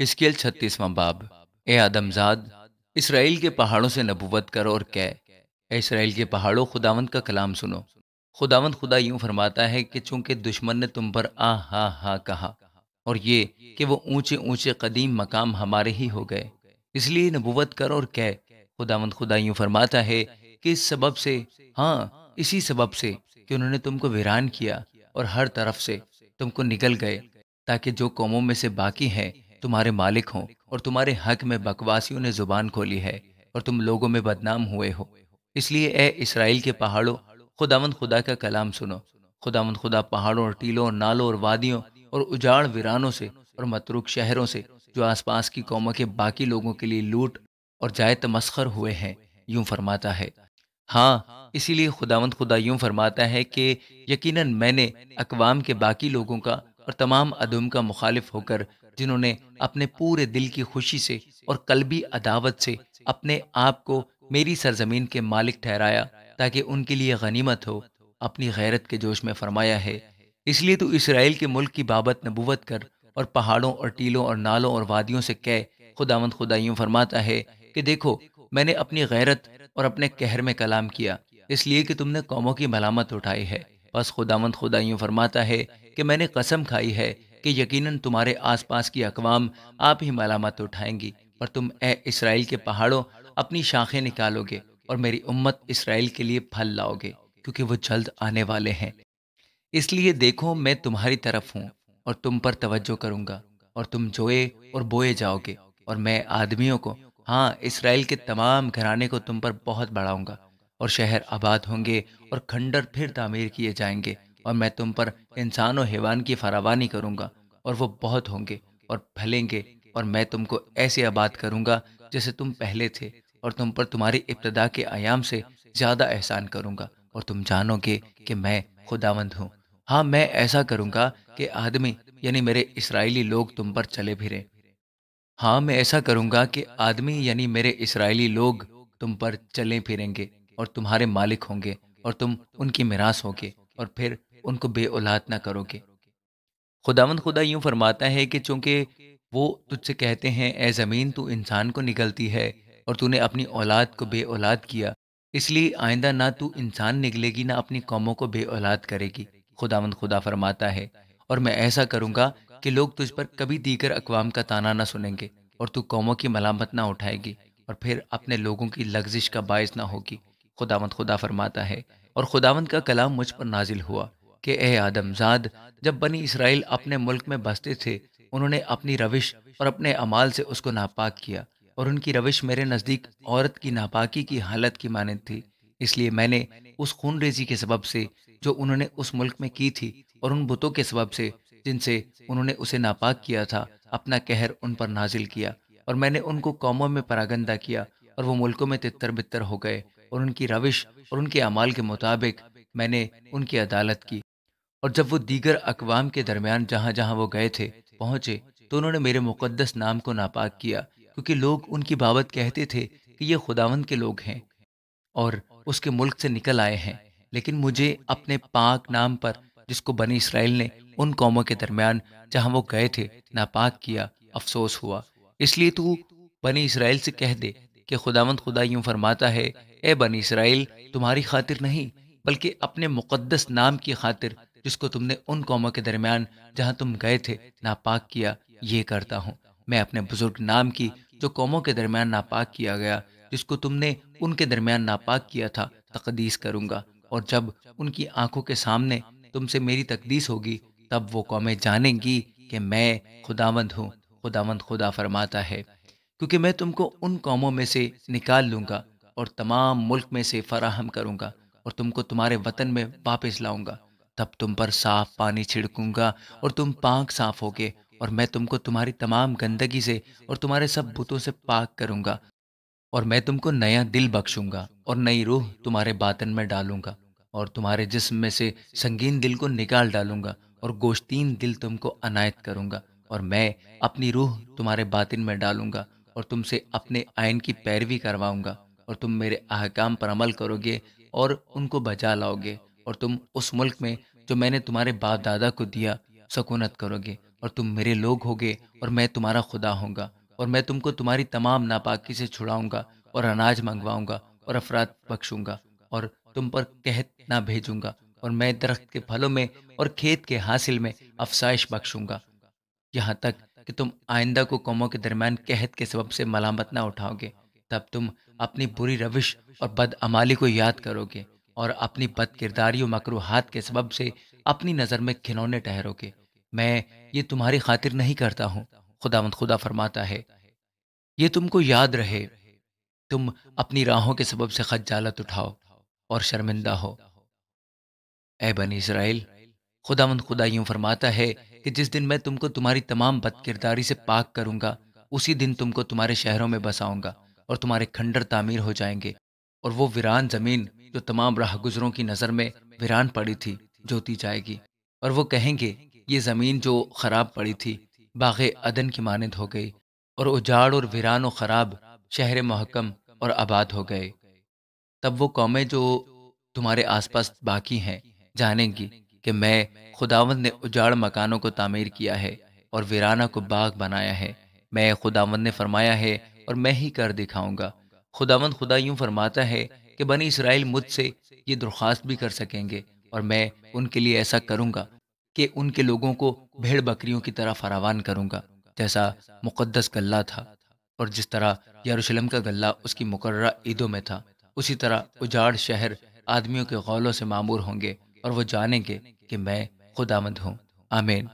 حزقیل 36واں باب۔ اے آدم زاد، اسرائیل کے پہاڑوں سے نبوت کرو اور کہہ، اے اسرائیل کے پہاڑوں، خداوند کا کلام سنو۔ خداوند خدا یوں فرماتا ہے کہ چونکہ دشمن نے تم پر آ ہا ہا کہا، اور یہ کہ وہ اونچے اونچے قدیم مقام ہمارے ہی ہو گئے، اس لیے نبوت کرو اور کہہ، خداوند خدا یوں فرماتا ہے کہ اس سبب سے، ہاں اسی سبب سے کہ انہوں نے تم کو ویران کیا اور ہر طرف سے تم کو نگل گئے، تاکہ جو قوموں میں سے باقی ہیں تمہارے مالک ہوں، اور تمہارے حق میں بکواسیوں نے زبان کھولی ہے اور تم لوگوں میں بدنام ہوئے ہو۔ اس لیے اے اسرائیل کے پہاڑوں، خداوند خدا کا کلام سنو۔ خداوند خدا پہاڑوں اور ٹیلوں اور نالوں اور وادیوں اور اجاڑ ویرانوں سے اور متروک شہروں سے جو آس پاس کی قوموں کے باقی لوگوں کے لیے لوٹ اور جائے تمسخر ہوئے ہیں، یوں فرماتا ہے۔ ہاں، اسی لیے خداوند خدا یوں فرماتا ہے کہ یقیناً میں نے اقوام کے باقی لوگوں کا اور تمام ادم کا مخالف ہو کر، جنہوں نے اپنے پورے دل کی خوشی سے اور قلبی عداوت سے اپنے آپ کو میری سرزمین کے مالک ٹھہرایا تاکہ ان کے لیے غنیمت ہو، اپنی غیرت کے جوش میں فرمایا ہے۔ اس لیے تو اسرائیل کے ملک کی بابت نبوت کر اور پہاڑوں اور ٹیلوں اور نالوں اور وادیوں سے کہہ، خداوند خدا یوں فرماتا ہے کہ دیکھو، میں نے اپنی غیرت اور اپنے قہر میں کلام کیا، اس لیے کہ تم نے قوموں کی ملامت اٹھائی ہے۔ بس خداوند خدا یوں فرماتا ہے کہ میں نے قسم کھائی ہے کہ یقیناً تمہارے آس پاس کی اقوام آپ ہی ملامت اٹھائیں گی، پر تم اے اسرائیل کے پہاڑوں اپنی شاخیں نکالو گے اور میری امت اسرائیل کے لیے پھل لاؤ گے، کیونکہ وہ جلد آنے والے ہیں۔ اس لیے دیکھو، میں تمہاری طرف ہوں اور تم پر توجہ کروں گا، اور تم جوئے اور بوئے جاؤ گے، اور میں آدمیوں کو، ہاں اسرائیل کے تمام گھرانے کو تم پر بہت بڑھاؤں گا، اور شہر آباد ہوں گے اور کھنڈر پھر تعمیر کیے جائیں گے، اور میں تم پر انسان و حیوان کی فراوانی کروں گا، اور وہ بہت ہوں گے اور پھلیں گے، اور میں تم کو ایسے آباد کروں گا جیسے تم پہلے تھے، اور تم پر تمہاری ابتدا کے ایام سے زیادہ احسان کروں گا، اور تم جانو گے کہ میں خداوند ہوں۔ ہاں، میں ایسا کروں گا کہ آدمی یعنی میرے اسرائیلی لوگ تم پر چلے پھریں۔ ہاں، میں ایسا کروں گا کہ آدمی یعنی میرے اسرائیلی لوگ تم پر چلیں پھریں گے اور تمہارے مالک ہوں گے، اور تم ان کی میراث ہوگے، اور پھر ان کو بے اولاد نہ کرو گے۔ خداوند خدا یوں فرماتا ہے کہ چونکہ وہ تجھ سے کہتے ہیں، اے زمین تو انسان کو نگلتی ہے اور تو نے اپنی اولاد کو بے اولاد کیا، اس لیے آئندہ نہ تو انسان نگلے گی نہ اپنی قوموں کو بے اولاد کرے گی، خداوند خدا فرماتا ہے۔ اور میں ایسا کروں گا کہ لوگ تجھ پر کبھی دیگر اقوام کا طعنہ نہ سنیں گے، اور تو قوموں کی ملامت نہ اٹھائے گی، اور پھر اپنے لوگوں کی لغزش کا باعث نہ ہوگی، خداوند خدا فرماتا ہے۔ اور خداوند کا کلام مجھ پر نازل ہوا کہ اے آدم زاد، جب بنی اسرائیل اپنے ملک میں بستے تھے، انہوں نے اپنی روش اور اپنے اعمال سے اس کو ناپاک کیا، اور ان کی روش میرے نزدیک عورت کی ناپاکی کی حالت کی مانند تھی۔ اس لیے میں نے اس خون ریزی کے سبب سے جو انہوں نے اس ملک میں کی تھی، اور ان بتوں کے سبب سے جن سے انہوں نے اسے ناپاک کیا تھا، اپنا قہر ان پر نازل کیا، اور میں نے ان کو قوموں میں پراگندہ کیا، اور وہ ملکوں میں تتر بتر ہو گئے، اور ان کی روش اور ان کے اعمال کے مطابق میں نے ان کی عدالت کی۔ اور جب وہ دیگر اقوام کے درمیان جہاں جہاں وہ گئے تھے پہنچے، تو انہوں نے میرے مقدس نام کو ناپاک کیا، کیونکہ لوگ ان کی بابت کہتے تھے کہ یہ خداوند کے لوگ ہیں اور اس کے ملک سے نکل آئے ہیں۔ لیکن مجھے اپنے پاک نام پر، جس کو بنی اسرائیل نے ان قوموں کے درمیان جہاں وہ گئے تھے ناپاک کیا، افسوس ہوا۔ اس لیے تو بنی اسرائیل سے کہہ دے کہ خداوند خدا یوں فرماتا ہے، اے بنی اسرائیل، تمہاری خاطر نہیں بلکہ اپنے مقدس نام کی خاطر، جس کو تم نے ان قوموں کے درمیان جہاں تم گئے تھے ناپاک کیا، یہ کرتا ہوں۔ میں اپنے بزرگ نام کی جو قوموں کے درمیان ناپاک کیا گیا، جس کو تم نے ان کے درمیان ناپاک کیا تھا، تقدیس کروں گا، اور جب ان کی آنکھوں کے سامنے تم سے میری تقدیس ہوگی، تب وہ قومیں جانیں گی کہ میں خداوند ہوں، خداوند خدا فرماتا ہے۔ کیونکہ میں تم کو ان قوموں میں سے نکال لوں گا اور تمام ملک میں سے فراہم کروں گا، اور تم کو تمہارے وطن میں واپس لاؤں گا، تب تم پر صاف پانی چھڑکوں گا اور تم پاک صاف ہوگے، اور میں تم کو تمہاری تمام گندگی سے اور تمہارے سب بتوں سے پاک کروں گا، اور میں تم کو نیا دل بخشوں گا اور نئی روح تمہارے باطن میں ڈالوں گا، اور تمہارے جسم میں سے سنگین دل کو نکال ڈالوں گا اور گوشتین دل تم کو عنایت کروں گا، اور میں اپنی روح تمہارے باطن میں ڈالوں گا اور تم سے اپنے آئین کی پیروی کرواؤں گا، اور تم میرے احکام پر عمل کرو گے اور ان کو بجا لاؤ گے، اور تم اس ملک میں جو میں نے تمہارے باپ دادا کو دیا سکونت کرو گے، اور تم میرے لوگ ہوگے اور میں تمہارا خدا ہوں گا، اور میں تم کو تمہاری تمام ناپاکی سے چھڑاؤں گا اور اناج منگواؤں گا اور افراد بخشوں گا، اور تم پر قحط نہ بھیجوں گا، اور میں درخت کے پھلوں میں اور کھیت کے حاصل میں افسائش بخشوں گا، یہاں تک کہ تم آئندہ کو قوموں کے درمیان قحط کے سبب سے ملامت نہ اٹھاؤ گے۔ تب تم اپنی بری روش اور بدعمالی کو یاد کرو گے، اور اپنی بد کرداری و مکروہات کے سبب سے اپنی نظر میں کھلونے ٹھہرو گے۔ میں یہ تمہاری خاطر نہیں کرتا ہوں، خداوند خدا فرماتا ہے، یہ تم کو یاد رہے، تم اپنی راہوں کے سبب سے خجالت اٹھاؤ اور شرمندہ ہو، اے بنی اسرائیل۔ خداوند خدا یوں فرماتا ہے کہ جس دن میں تم کو تمہاری تمام بد کرداری سے پاک کروں گا، اسی دن تم کو تمہارے شہروں میں بساؤں گا، اور تمہارے کھنڈر تعمیر ہو جائیں گے، اور وہ ویران زمین جو تمام راہ گزروں کی نظر میں ویران پڑی تھی جوتی جائے گی، اور وہ کہیں گے یہ زمین جو خراب پڑی تھی باغ عدن کی مانند ہو گئی، اور اجاڑ اور ویران و خراب شہر محکم اور آباد ہو گئے۔ تب وہ قومیں جو تمہارے آس پاس باقی ہیں جانیں گی کہ میں خداوند نے اجاڑ مکانوں کو تعمیر کیا ہے اور ویرانہ کو باغ بنایا ہے، میں خداوند نے فرمایا ہے اور میں ہی کر دکھاؤں گا۔ خداوند خدا یوں فرماتا ہے کہ بنی اسرائیل مجھ سے یہ درخواست بھی کر سکیں گے، اور میں ان کے لیے ایسا کروں گا کہ ان کے لوگوں کو بھیڑ بکریوں کی طرح فراوان کروں گا، جیسا مقدس غلہ تھا، اور جس طرح یروشلم کا غلہ اس کی مقررہ عیدوں میں تھا، اسی طرح اجاڑ شہر آدمیوں کے غولوں سے معمور ہوں گے، اور وہ جانیں گے کہ میں خداوند ہوں۔ آمین۔